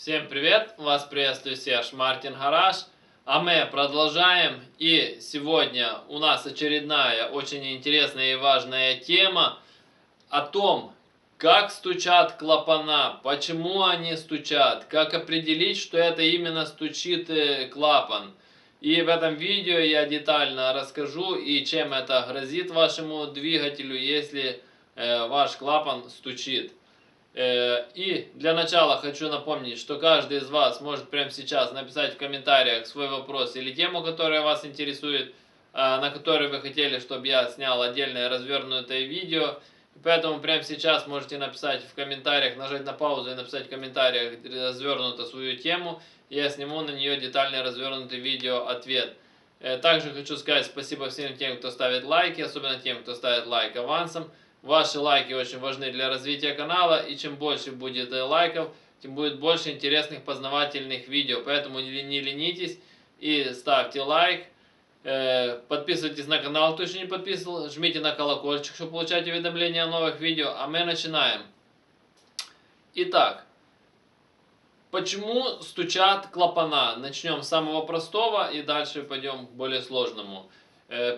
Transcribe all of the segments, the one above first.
Всем привет! Вас приветствует Серж Мартин Гараж. А мы продолжаем. И сегодня у нас очередная очень интересная и важная тема о том, как стучат клапана, почему они стучат, как определить, что это именно стучит клапан. И в этом видео я детально расскажу, и чем это грозит вашему двигателю, если ваш клапан стучит. И для начала хочу напомнить, что каждый из вас может прямо сейчас написать в комментариях свой вопрос или тему, которая вас интересует, на которой вы хотели, чтобы я снял отдельное развернутое видео. Поэтому прямо сейчас можете написать в комментариях, нажать на паузу и написать в комментариях развернуто свою тему. И я сниму на нее детальный развернутый видео ответ. Также хочу сказать спасибо всем тем, кто ставит лайки, особенно тем, кто ставит лайк авансом. Ваши лайки очень важны для развития канала, и чем больше будет лайков, тем будет больше интересных познавательных видео. Поэтому не ленитесь и ставьте лайк. Подписывайтесь на канал, кто еще не подписывал. Жмите на колокольчик, чтобы получать уведомления о новых видео. А мы начинаем. Итак, почему стучат клапана? Начнем с самого простого и дальше пойдем к более сложному.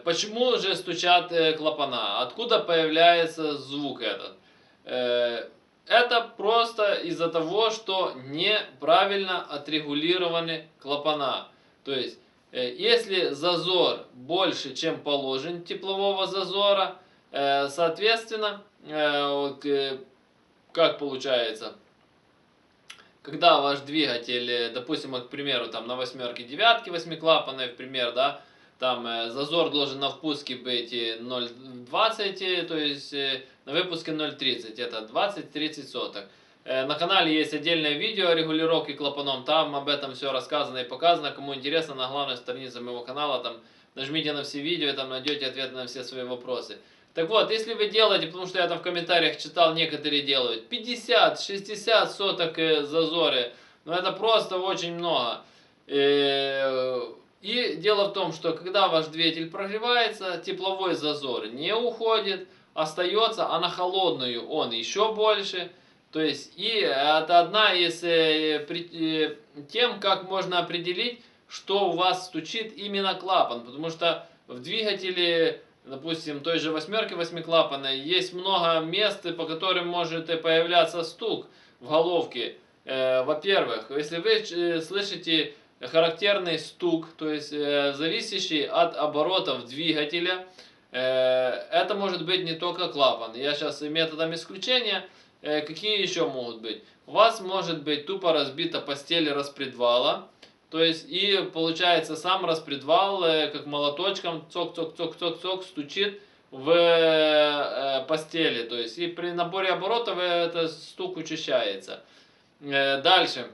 Почему же стучат клапана? Откуда появляется звук этот? Это просто из-за того, что неправильно отрегулированы клапана. То есть, если зазор больше, чем положен теплового зазора, соответственно, как получается? Когда ваш двигатель, допустим, к примеру, там на восьмерке, девятке, восьмиклапанной, в пример, да, там зазор должен на впуске быть 0,20, то есть на выпуске 0,30, это 20-30 соток. На канале есть отдельное видео о регулировке клапаном, там об этом все рассказано и показано. Кому интересно, на главной странице моего канала, там нажмите на все видео, там найдете ответы на все свои вопросы. Так вот, если вы делаете, потому что я там в комментариях читал, некоторые делают 50-60 соток зазоры, но это просто очень много. И дело в том, что когда ваш двигатель прогревается, тепловой зазор не уходит, остается, а на холодную он еще больше. То есть, и это одна из тем, как можно определить, что у вас стучит именно клапан. Потому что в двигателе, допустим, той же восьмерки восьмиклапанной, есть много мест, по которым может появляться стук в головке. Во-первых, если вы слышите характерный стук, то есть зависящий от оборотов двигателя, это может быть не только клапан. Я сейчас методом исключения, какие еще могут быть? У вас может быть тупо разбита постель распредвала, то есть и получается сам распредвал как молоточком цок-цок-цок-цок-цок стучит в постели, то есть и при наборе оборотов этот стук учащается. Дальше.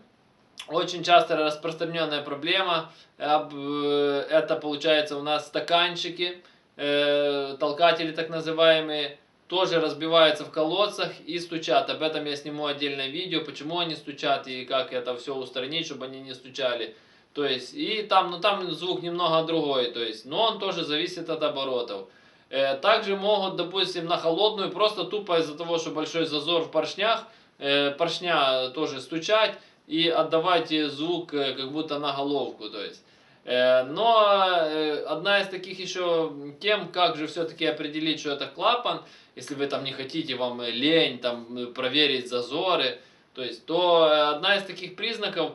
Очень часто распространенная проблема, это получается у нас стаканчики, толкатели так называемые, тоже разбиваются в колодцах и стучат. Об этом я сниму отдельное видео, почему они стучат и как это все устранить, чтобы они не стучали. То есть, и там, ну там звук немного другой, то есть, но он тоже зависит от оборотов. Также могут, допустим, на холодную, просто тупо из-за того, что большой зазор в поршнях, поршня тоже стучать и отдавать звук как будто на головку, то есть. Но одна из таких еще тем, как же все-таки определить, что это клапан, если вы там не хотите, вам лень там проверить зазоры, то есть, то одна из таких признаков: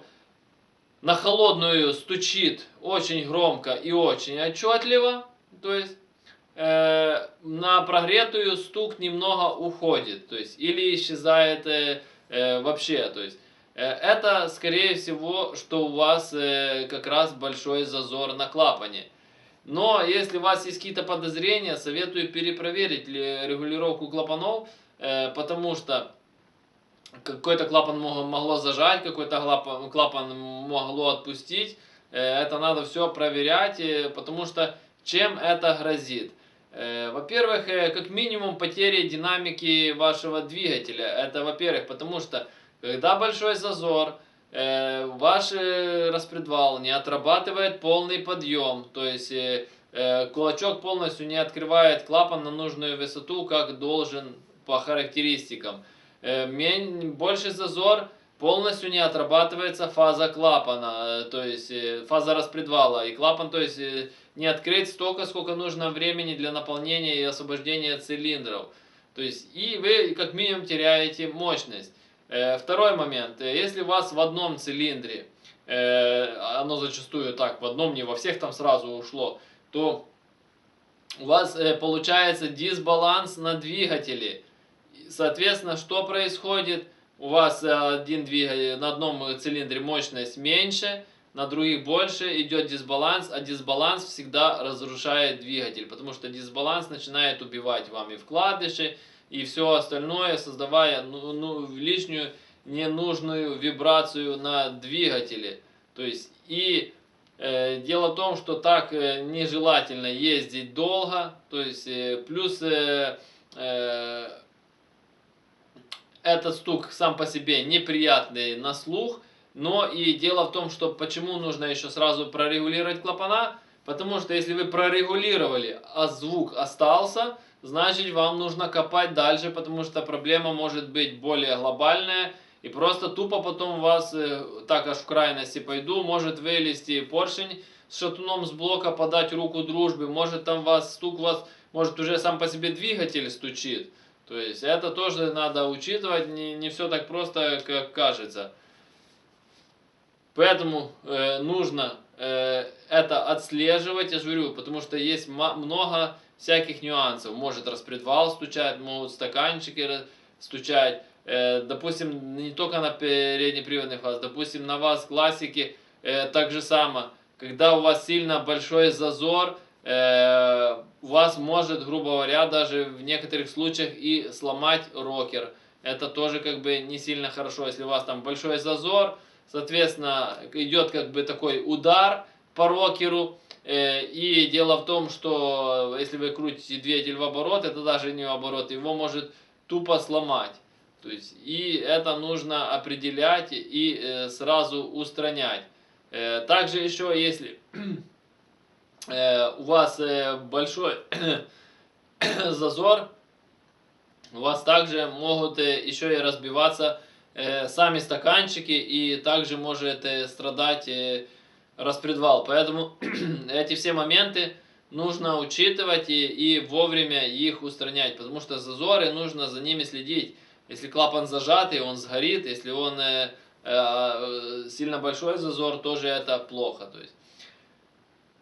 на холодную стучит очень громко и очень отчетливо, то есть на прогретую стук немного уходит, то есть, или исчезает вообще, то есть. Это, скорее всего, что у вас как раз большой зазор на клапане. Но если у вас есть какие-то подозрения, советую перепроверить регулировку клапанов, потому что какой-то клапан могло зажать, какой-то клапан могло отпустить. Это надо все проверять, потому что чем это грозит? Во-первых, как минимум потери динамики вашего двигателя. Это, во-первых, потому что когда большой зазор, ваш распредвал не отрабатывает полный подъем, то есть кулачок полностью не открывает клапан на нужную высоту, как должен по характеристикам. Больше зазор, полностью не отрабатывается фаза клапана, то есть фаза распредвала. И клапан, то есть не открыть столько, сколько нужно времени для наполнения и освобождения цилиндров. То есть и вы как минимум теряете мощность. Второй момент. Если у вас в одном цилиндре, оно зачастую так, в одном, не во всех там сразу ушло, то у вас получается дисбаланс на двигателе. Соответственно, что происходит? У вас один двигатель, на одном цилиндре мощность меньше, на других больше, идет дисбаланс, а дисбаланс всегда разрушает двигатель, потому что дисбаланс начинает убивать вам и вкладыши, и все остальное, создавая лишнюю ненужную вибрацию на двигателе. То есть, и дело в том, что так нежелательно ездить долго, то есть, плюс этот стук сам по себе неприятный на слух, но и дело в том, что почему нужно еще сразу прорегулировать клапана, потому что если вы прорегулировали, а звук остался, значит вам нужно копать дальше, потому что проблема может быть более глобальная, и просто тупо потом у вас, так аж в крайности пойду, может вылезти поршень с шатуном с блока, подать руку дружбы, может там стук вас, может уже сам по себе двигатель стучит. То есть это тоже надо учитывать, не все так просто, как кажется. Поэтому нужно это отслеживать, я же говорю, потому что есть много всяких нюансов. Может распредвал стучать, могут стаканчики стучать. Допустим, не только на переднеприводный фаз, допустим, на вас классики так же само. Когда у вас сильно большой зазор, у вас может, грубо говоря, даже в некоторых случаях и сломать рокер. Это тоже как бы не сильно хорошо, если у вас там большой зазор, соответственно, идет как бы такой удар по рокеру. И дело в том, что если вы крутите двигатель в оборот, это даже не в оборот, его может тупо сломать. То есть, и это нужно определять и сразу устранять. Также еще, если у вас большой зазор, у вас также могут еще и разбиваться сами стаканчики, и также может страдать распредвал. Поэтому эти все моменты нужно учитывать и вовремя их устранять, потому что зазоры, нужно за ними следить. Если клапан зажатый, он сгорит, если он сильно большой зазор, тоже это плохо. То есть.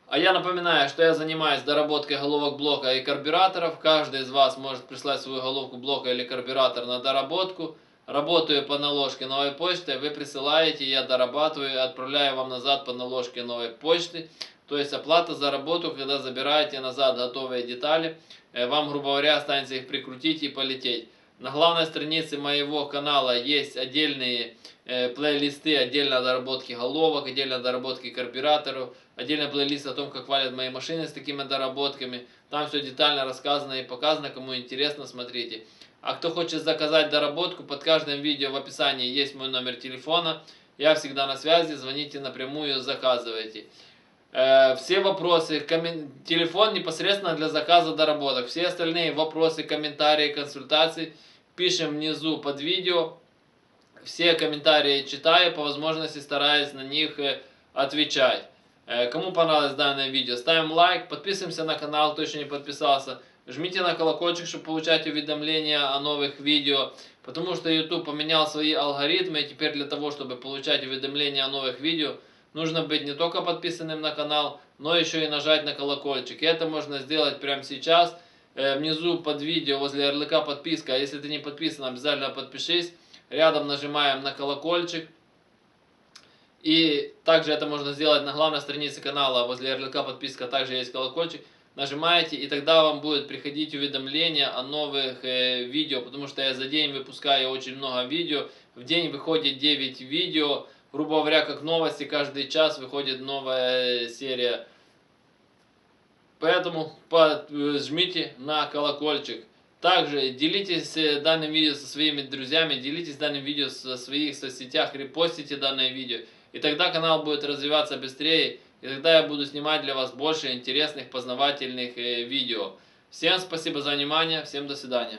А я напоминаю, что я занимаюсь доработкой головок блока и карбюраторов. Каждый из вас может прислать свою головку блока или карбюратор на доработку. Работаю по наложке новой почты, вы присылаете, я дорабатываю и отправляю вам назад по наложке новой почты. То есть оплата за работу, когда забираете назад готовые детали, вам, грубо говоря, останется их прикрутить и полететь. На главной странице моего канала есть отдельные плейлисты, отдельно доработки головок, отдельно доработки карбюраторов, отдельный плейлист о том, как валят мои машины с такими доработками. Там все детально рассказано и показано, кому интересно, смотрите. А кто хочет заказать доработку, под каждым видео в описании есть мой номер телефона. Я всегда на связи, звоните напрямую, заказывайте. Все вопросы, телефон непосредственно для заказа доработок. Все остальные вопросы, комментарии, консультации пишем внизу под видео. Все комментарии читаю, по возможности стараюсь на них отвечать. Кому понравилось данное видео, ставим лайк, подписываемся на канал, кто еще не подписался. Жмите на колокольчик, чтобы получать уведомления о новых видео. Потому что YouTube поменял свои алгоритмы, и теперь для того, чтобы получать уведомления о новых видео, нужно быть не только подписанным на канал, но еще и нажать на колокольчик. И это можно сделать прямо сейчас. Внизу под видео возле ярлыка подписка. А если ты не подписан, обязательно подпишись. Рядом нажимаем на колокольчик. И также это можно сделать на главной странице канала. Возле ярлыка подписка также есть колокольчик. Нажимаете, и тогда вам будет приходить уведомления о новых видео. Потому что я за день выпускаю очень много видео. В день выходит 9 видео. Грубо говоря, как новости, каждый час выходит новая серия. Поэтому жмите на колокольчик. Также делитесь данным видео со своими друзьями, делитесь данным видео в своих соцсетях, репостите данное видео. И тогда канал будет развиваться быстрее, и тогда я буду снимать для вас больше интересных познавательных видео. Всем спасибо за внимание, всем до свидания.